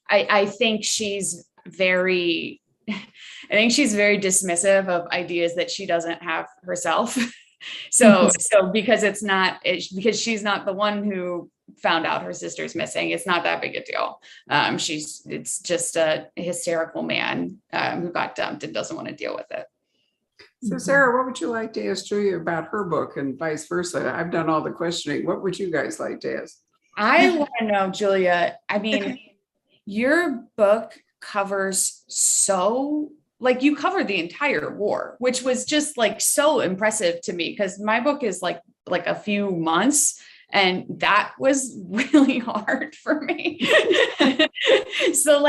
I think she's very dismissive of ideas that she doesn't have herself. So because because she's not the one who found out her sister's missing, it's not that big a deal. It's just a hysterical man who got dumped and doesn't want to deal with it. So Sarah, what would you like to ask Julia about her book, and vice versa? I've done all the questioning. What would you guys like to ask? I want to know, Julia, I mean, your book covers you cover the entire war, which was just so impressive to me, because my book is like a few months, and that was really hard for me. So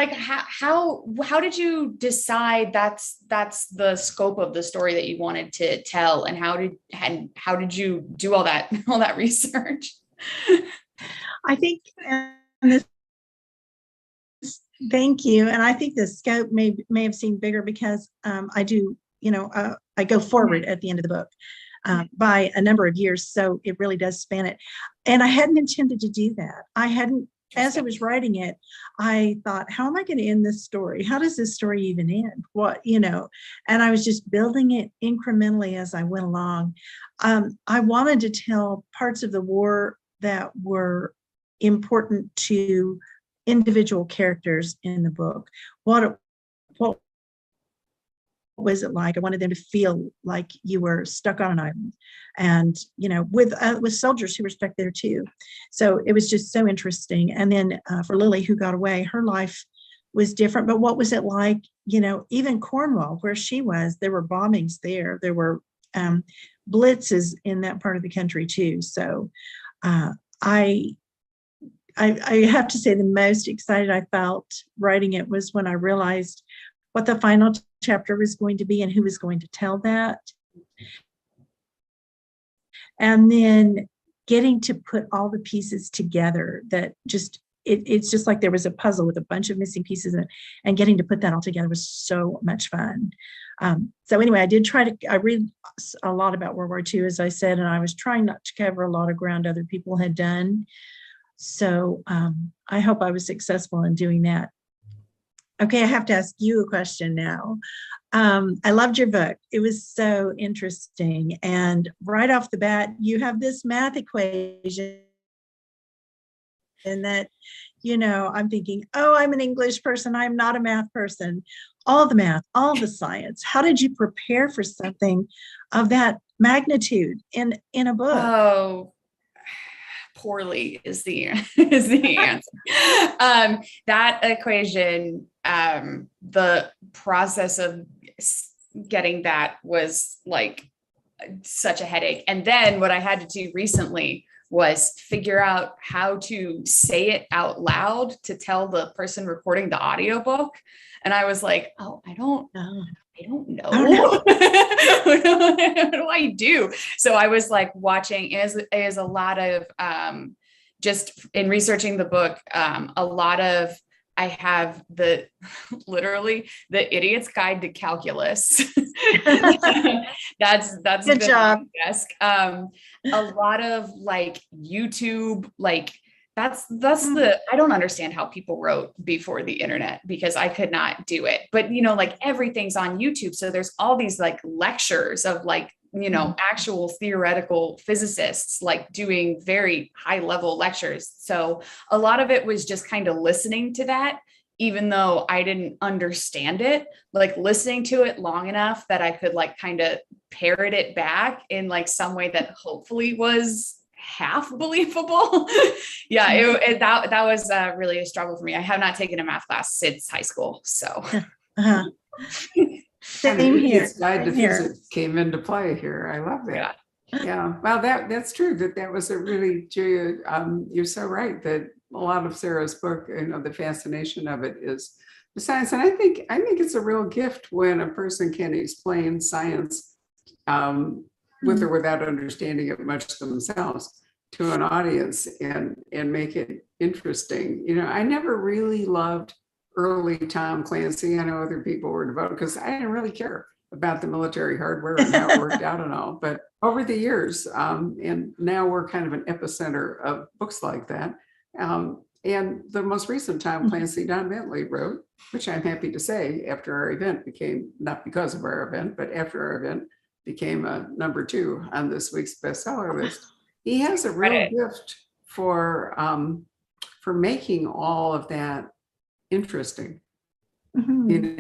how did you decide that's the scope of the story that you wanted to tell, and how did you do all that research? I think, thank you. And I think the scope may have seemed bigger because I do, I go forward at the end of the book by a number of years. So it really does span it. And I hadn't intended to do that. I hadn't as I was writing it, I thought, how am I going to end this story? How does this story even end? What, and I was just building it incrementally as I went along. I wanted to tell parts of the war that were important to individual characters in the book. What was it like? I wanted them to feel like you were stuck on an island, and with soldiers who were stuck there too. So it was just so interesting. And then for Lily, who got away, her life was different. But what was it like? Even Cornwall, where she was, there were bombings there. There were blitzes in that part of the country too. So I have to say, the most excited I felt writing it was when I realized what the final chapter was going to be and who was going to tell that. And then getting to put all the pieces together, that just, it's just like there was a puzzle with a bunch of missing pieces in it, and getting to put that all together was so much fun. So anyway, I read a lot about World War II, as I said, and I was trying not to cover a lot of ground other people had done. So I hope I was successful in doing that. Okay, I have to ask you a question now. I loved your book. It was so interesting. And right off the bat, you have this math equation, and that, I'm thinking, oh, I'm an English person. I'm not a math person. All the math, all the science. How did you prepare for something of that magnitude in a book? Oh, poorly is the answer. That equation, the process of getting that was like such a headache. And then what I had to do recently was figure out how to say it out loud to tell the person recording the audiobook. And I was like, oh, I don't know. What do I do? So I was like watching, as a lot of, just in researching the book, a lot of, I have literally the Idiot's Guide to Calculus. That's good job. Desk. A lot of like YouTube, like that's I don't understand how people wrote before the internet, because I could not do it. But like everything's on YouTube, so there's all these like lectures of like actual theoretical physicists like doing very high level lectures. So a lot of it was just kind of listening to that, even though I didn't understand it, like listening to it long enough that I could like kind of parrot it back in like some way that hopefully was half believable. Yeah, that was really a struggle for me. I have not taken a math class since high school. So Same here. Guide to Physics came into play here. I love that. Yeah. Well, that's true. That was a really, Julia, you're so right that a lot of Sarah's book, the fascination of it is the science. And I think it's a real gift when a person can explain science with or without understanding it much themselves to an audience and make it interesting. I never really loved early Tom Clancy. I know other people were devoted because I didn't really care about the military hardware and how it worked out and all. But over the years, and now we're kind of an epicenter of books like that. And the most recent Tom Clancy, Don Bentley wrote, which I'm happy to say after our event became, not because of our event, but after our event became a number 2 on this week's bestseller list. He has a real gift for making all of that interesting, and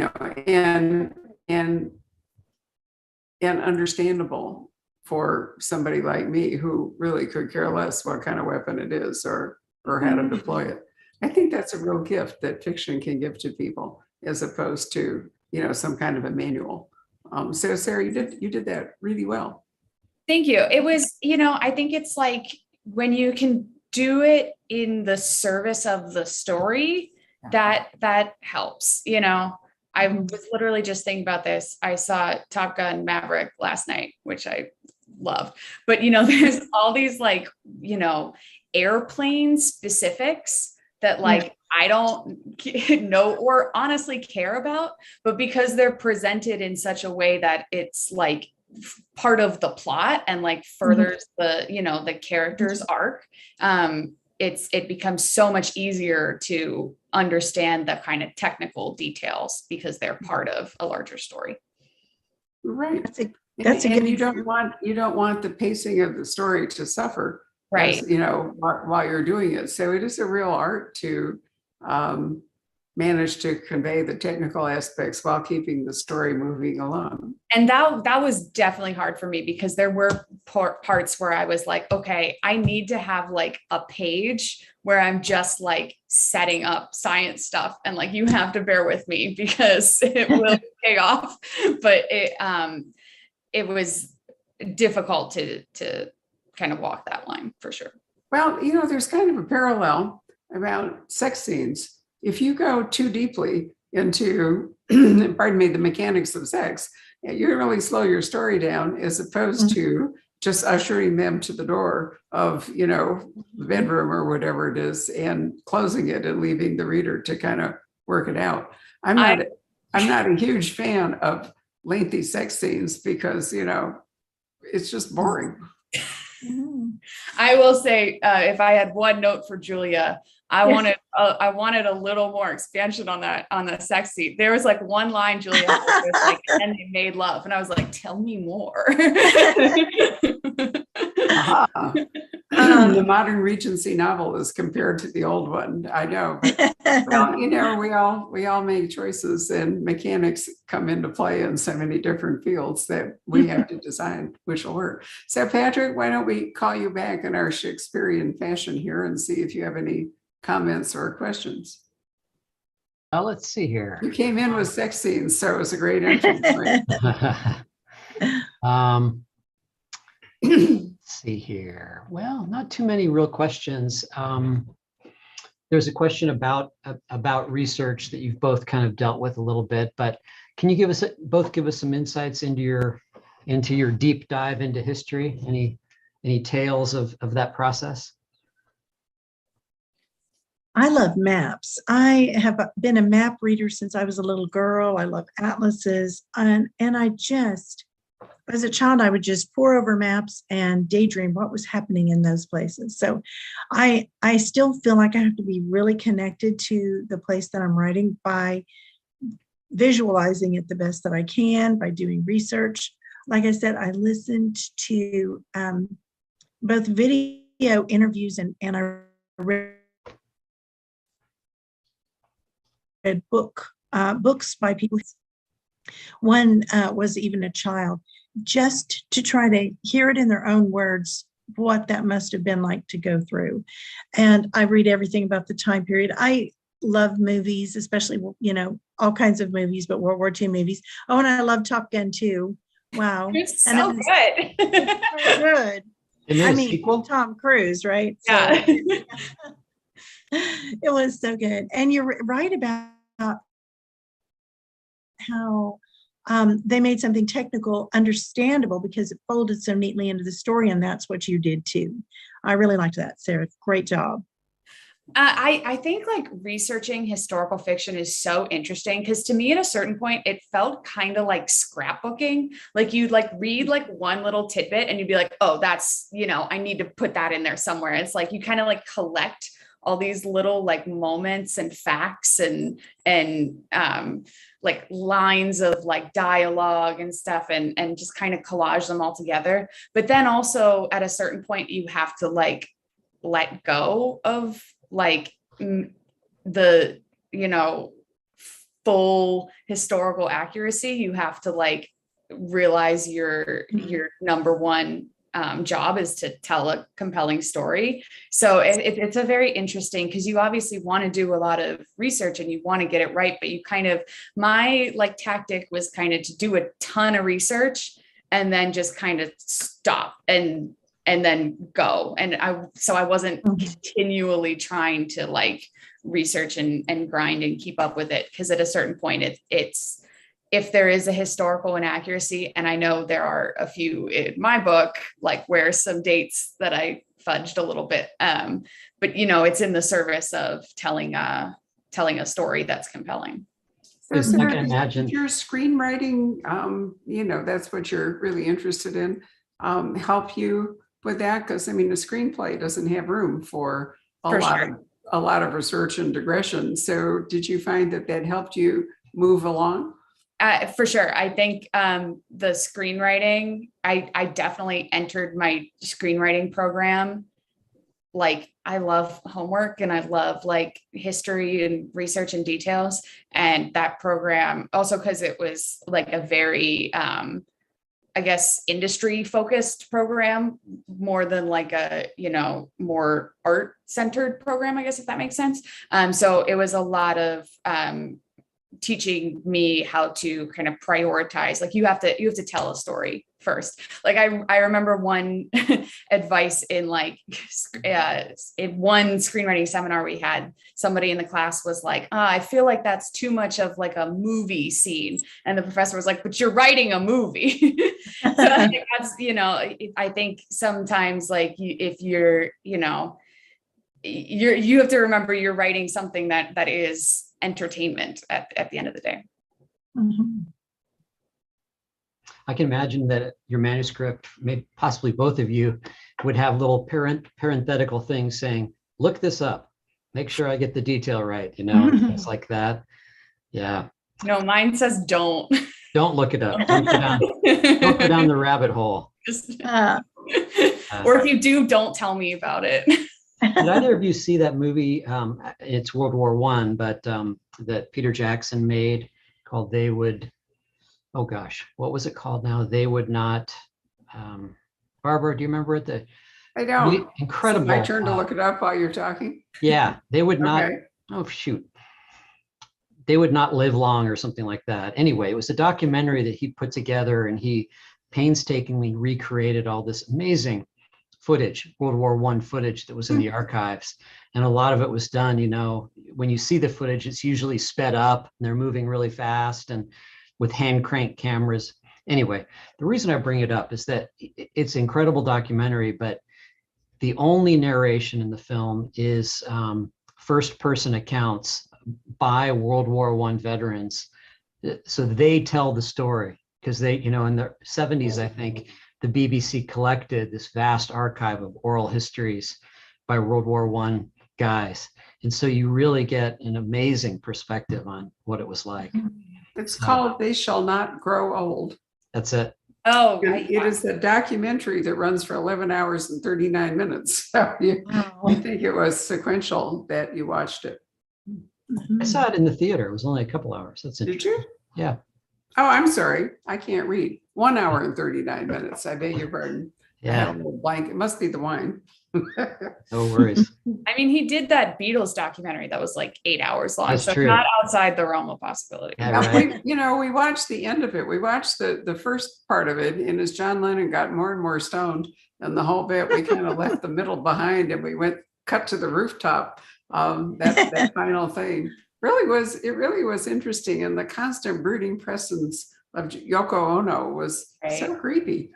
understandable for somebody like me who really could care less what kind of weapon it is or how to deploy it. I think that's a real gift that fiction can give to people, as opposed to some kind of a manual. So Sarah, you did that really well. Thank you. It was, I think it's like when you can do it in the service of the story, that helps. I was literally just thinking about this. I saw Top Gun Maverick last night, which I love, but there's all these like, airplane specifics that like I don't know or honestly care about, but because they're presented in such a way that it's like part of the plot and like furthers the, the character's arc. it becomes so much easier to understand the kind of technical details because they're part of a larger story. Right. That's a And good you don't want the pacing of the story to suffer, Right. as, while you're doing it. So it is a real art to manage to convey the technical aspects while keeping the story moving along. And that was definitely hard for me because there were parts where I was like, okay, I need to have like a page where I'm just like setting up science stuff, and like you have to bear with me because it will pay off. But it was difficult to kind of walk that line for sure. Well, there's kind of a parallel about sex scenes. If you go too deeply into, pardon me, the mechanics of sex, you really slow your story down, as opposed to just ushering them to the door of, the bedroom or whatever it is, and closing it and leaving the reader to kind of work it out. I'm not a huge fan of lengthy sex scenes because, it's just boring. I will say, if I had one note for Julia, I wanted a little more expansion on the sex scene. There was like one line Julia had, was like, and they made love, and I was like, tell me more. The modern Regency novel is compared to the old one. I know, but well, we all make choices, and mechanics come into play in so many different fields that we have to design which will work. So Patrick, why don't we call you back in our Shakespearean fashion here and see if you have any comments or questions. Let's see here. You came in with sex scenes, so it was a great entrance point. Let's see here. Well, not too many real questions. There's a question about research that you've both kind of dealt with a little bit, but can you both give us some insights into your deep dive into history? Any tales of that process? I love maps. I have been a map reader since I was a little girl. I love atlases. And I just, as a child, I would just pore over maps and daydream what was happening in those places. So I still feel like I have to be really connected to the place that I'm writing by visualizing it the best that I can, by doing research. Like I said, I listened to both video interviews and I read books by people. One was even a child, just to try to hear it in their own words, what that must have been like to go through. And I read everything about the time period. I love movies, especially, all kinds of movies, but World War II movies. Oh, and I love Top Gun too. Wow. It's so good. So good. I mean, sequel? Tom Cruise, right? Yeah. So, it was so good. And you're right about how they made something technical understandable because it folded so neatly into the story, and that's what you did too. I really liked that, Sarah. Great job. I think like researching historical fiction is so interesting because to me at a certain point it felt kind of like scrapbooking. Like you'd like read like one little tidbit and you'd be like, oh, that's, I need to put that in there somewhere. It's like you kind of like collect all these little like moments and facts and like lines of like dialogue and stuff and just kind of collage them all together. But then also at a certain point you have to like let go of like the full historical accuracy. You have to like realize your number one job is to tell a compelling story. So it's a very interesting, because you obviously want to do a lot of research and you want to get it right, but you kind of, my like tactic was kind of to do a ton of research and then just kind of stop and then go. And I wasn't continually trying to like research and grind and keep up with it. Cause at a certain point it's, if there is a historical inaccuracy, and I know there are a few in my book, like where some dates that I fudged a little bit, but it's in the service of telling a story that's compelling. So Sarah, I can imagine your screenwriting, that's what you're really interested in, help you with that? Because I mean, a screenplay doesn't have room for For a lot of research and digression. So did you find that that helped you move along? For sure. I think the screenwriting, I definitely entered my screenwriting program. Like, I love homework and I love like history and research and details. And that program also, because it was like a very, I guess, industry focused program more than like a, more art centered program, I guess, if that makes sense. So it was a lot of teaching me how to kind of prioritize. Like you have to tell a story first. Like I remember one advice in like in one screenwriting seminar we had, somebody in the class was like, I feel like that's too much of like a movie scene. And the professor was like, but you're writing a movie. So I think that's, I think sometimes like if you're, you have to remember you're writing something that is entertainment at the end of the day. Mhm. I can imagine that your manuscript, maybe possibly both of you, would have little parenthetical things saying, look this up, make sure I get the detail right, things like that. Yeah. No, mine says don't. Don't look it up. Don't go down the rabbit hole. Or if you do, don't tell me about it. Did either of you see that movie? It's World War I, but that Peter Jackson made called They Would, oh gosh, what was it called now? They Would Not, Barbara, do you remember it? I don't. Incredible. My turn to look it up while you're talking. Yeah, They Would Not, Okay. oh shoot. They Would Not Live Long or something like that. Anyway, it was a documentary that he put together and he painstakingly recreated all this amazing footage, World War I footage that was in the archives. And a lot of it was done, when you see the footage, it's usually sped up and they're moving really fast and with hand crank cameras. Anyway, the reason I bring it up is that it's an incredible documentary, but the only narration in the film is first person accounts by World War I veterans. So they tell the story because they, in the 70s, I think, the BBC collected this vast archive of oral histories by World War I guys. And so you really get an amazing perspective on what it was like. It's called They Shall Not Grow Old. That's it. Oh, It is a documentary that runs for 11 hours and 39 minutes. So you think it was sequential that you watched it. I saw it in the theater. It was only a couple hours. That's interesting. Did you? Yeah. Oh, I'm sorry. I can't read. 1 hour and 39 minutes. I beg your pardon. I had Yeah. a little blank. It must be the wine. No worries. I mean, he did that Beatles documentary that was like 8 hours long. That's so true. Not outside the realm of possibility. Yeah, Now, right. we watched the end of it. We watched the first part of it, and as John Lennon got more and more stoned, and the whole bit, we kind of left the middle behind, and we cut to the rooftop. That final thing really was interesting, and the constant brooding presence of Yoko Ono was so creepy.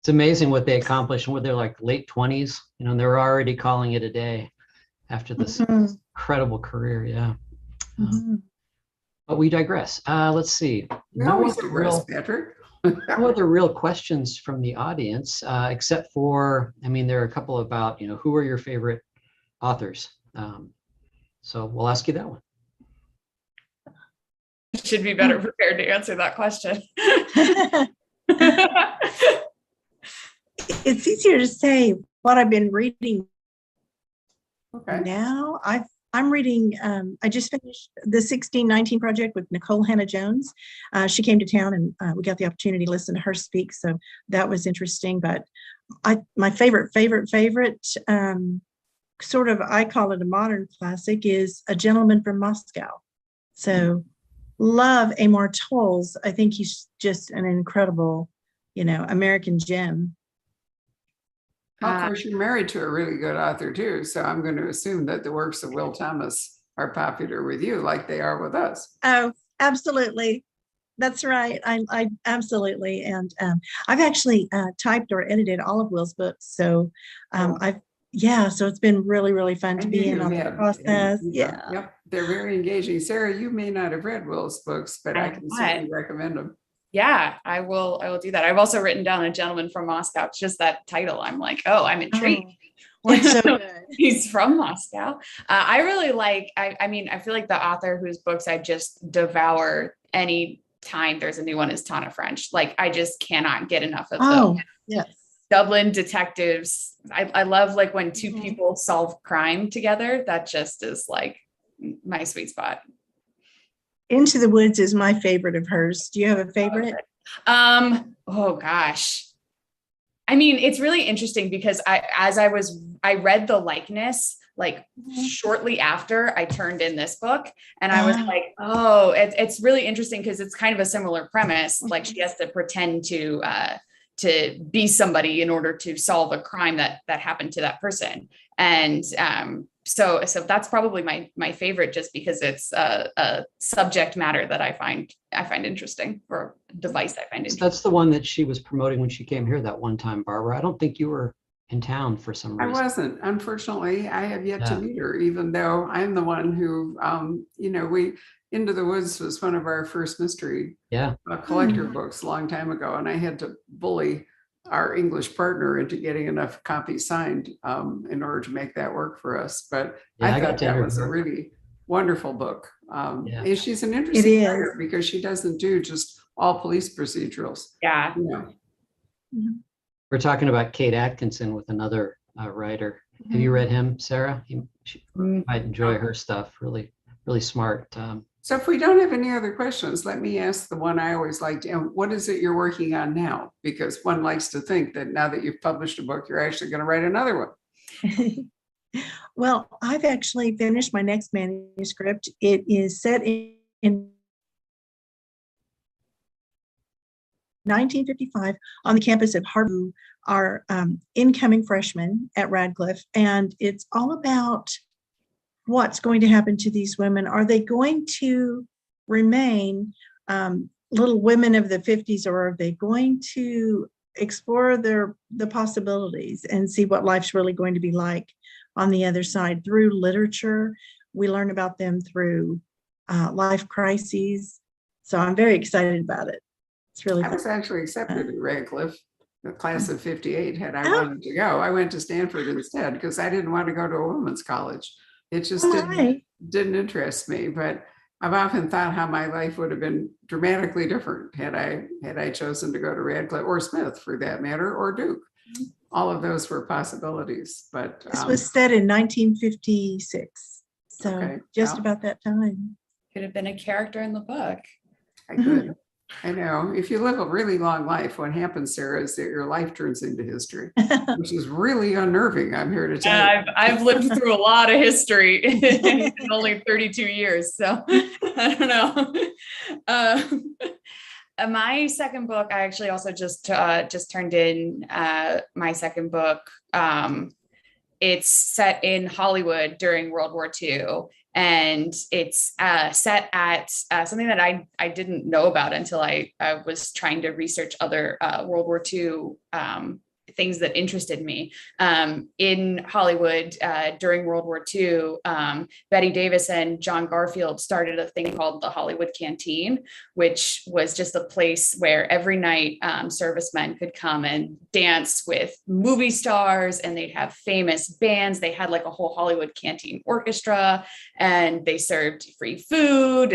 It's amazing what they accomplished when they're like late 20s, and they're already calling it a day after this incredible career. Yeah. But we digress. Let's see. We always digress, Patrick. No other real questions from the audience, except for, there are a couple about, who are your favorite authors? So we'll ask you that one. Should be better prepared to answer that question. It's easier to say what I've been reading. Okay. Now I'm reading, I just finished the 1619 Project with Nicole Hannah-Jones. She came to town and we got the opportunity to listen to her speak. So that was interesting. But my favorite, sort of, I call it a modern classic, is A Gentleman from Moscow. So love Amor Towles. I think he's just an incredible, American gem. Of course, you're married to a really good author too, so I'm going to assume that the works of Will Thomas are popular with you, like they are with us. Oh, absolutely, that's right. I absolutely, and I've actually typed or edited all of Will's books, so so it's been really, really fun to be in on the process. Yep, they're very engaging. Sarah, you may not have read Will's books, but I can certainly recommend them. Yeah, I will do that. I've also written down A Gentleman from Moscow. It's just that title. I'm like, oh, I'm intrigued. Oh, what's so good? He's from Moscow. I really like, I mean, I feel like the author whose books I just devour any time there's a new one is Tana French. Like, I just cannot get enough of Oh, those. yes. Dublin detectives. I love like when two Mhm. people solve crime together. That just is like my sweet spot. Into the Woods is my favorite of hers. Do you have a favorite? Oh gosh. I mean, it's really interesting because I read The Likeness like shortly after I turned in this book. And I was like, oh, it's really interesting because it's kind of a similar premise. Like she has to pretend to be somebody in order to solve a crime that happened to that person. And so that's probably my favorite, just because it's a subject matter that I find interesting, or a device I find interesting. That's the one that she was promoting when she came here that one time, Barbara. I don't think you were in town for some I reason. wasn't. Unfortunately, I have yet to Yeah. meet her, even though I'm the one who, Into the Woods was one of our first mystery Yeah. collector books a long time ago. And I had to bully our English partner into getting enough copies signed in order to make that work for us. But Yeah, I I got thought to that was a interview her. really wonderful book. Yeah. And she's an It interesting is. writer because she doesn't do just all police procedurals. Yeah. You know. Mhm. We're talking about Kate Atkinson with another writer. Have you read him, Sarah? She might enjoy her stuff. Really, really smart. So if we don't have any other questions, let me ask the one I always liked. And what is it you're working on now? Because one likes to think that now that you've published a book, you're actually going to write another one. Well, I've actually finished my next manuscript. It is set in 1955 on the campus of Harvard, who are incoming freshmen at Radcliffe. And it's all about what's going to happen to these women. Are they going to remain little women of the 50s, or are they going to explore the possibilities and see what life's really going to be like on the other side? Through literature, we learn about them through life crises. So I'm very excited about it. It's really I fun. was actually accepted at Radcliffe, the class of 58, had I wanted to go. I went to Stanford instead because I didn't want to go to a women's college. It just didn't interest me. But I've often thought how my life would have been dramatically different had I chosen to go to Radcliffe, or Smith for that matter, or Duke. All of those were possibilities. But This was set in 1956. So Okay, just well. about that time. Could have been a character in the book. I could. I know. If you live a really long life, what happens, Sarah, is that your life turns into history, which is really unnerving. I'm here to tell you. I've lived through a lot of history in only 32 years, so I don't know. My second book, I actually also just turned in my second book. It's set in Hollywood during World War II. And it's set at something that I didn't know about until I was trying to research other World War II things that interested me. In Hollywood during World War II, Betty Davis and John Garfield started a thing called the Hollywood Canteen, which was just a place where every night servicemen could come and dance with movie stars, and they'd have famous bands. They had like a whole Hollywood Canteen orchestra, and they served free food.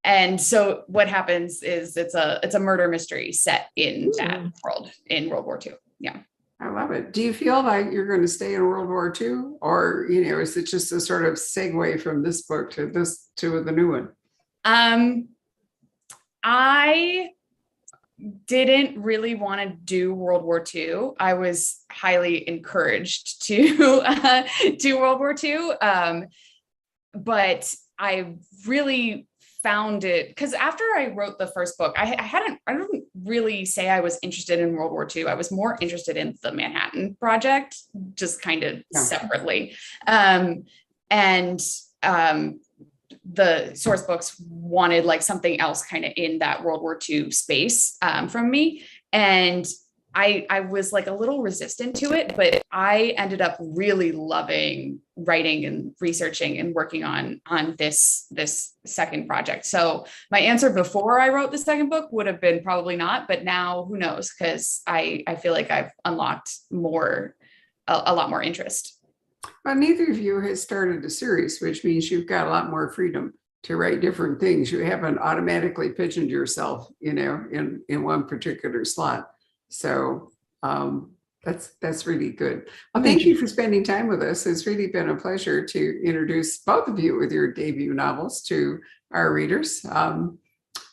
And so what happens is it's a murder mystery set in that world in World War II. Yeah. I love it. Do you feel like you're going to stay in World War II, or, is it just a sort of segue from this book to the new one? I didn't really want to do World War II. I was highly encouraged to do World War II. But I really found it, because after I wrote the first book, I didn't really say I was interested in World War II. I was more interested in the Manhattan Project, just kind of separately. The source books wanted like something else kind of in that World War II space from me. And I was like a little resistant to it, but I ended up really loving writing and researching and working on this second project. So my answer before I wrote the second book would have been probably not, but now who knows? Because I feel like I've unlocked a lot more interest. Well, neither of you has started a series, which means you've got a lot more freedom to write different things. You haven't automatically pigeoned yourself, in one particular slot. So that's really good. Well, thank you for spending time with us. It's really been a pleasure to introduce both of you with your debut novels to our readers.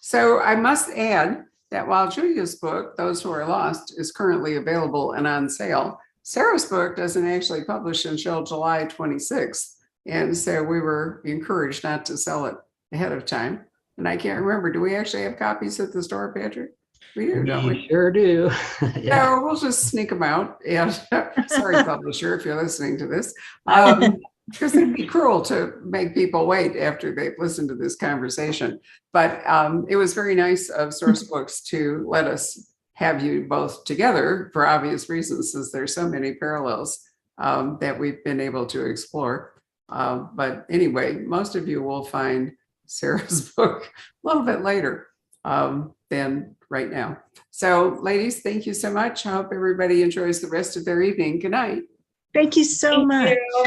So I must add that while Julia's book, Those Who Are Lost, is currently available and on sale, Sarah's book doesn't actually publish until July 26th. And so we were encouraged not to sell it ahead of time. And I can't remember, do we actually have copies at the store, Patrick? We do, don't we? Sure do. Yeah. So we'll just sneak them out. And sorry, publisher, if you're listening to this. Because it'd be cruel to make people wait after they've listened to this conversation. But it was very nice of Source Books to let us have you both together for obvious reasons, since there's so many parallels that we've been able to explore. But anyway, most of you will find Sarah's book a little bit later than right now. So ladies, thank you so much. I hope everybody enjoys the rest of their evening. Good night. Thank you so much. You.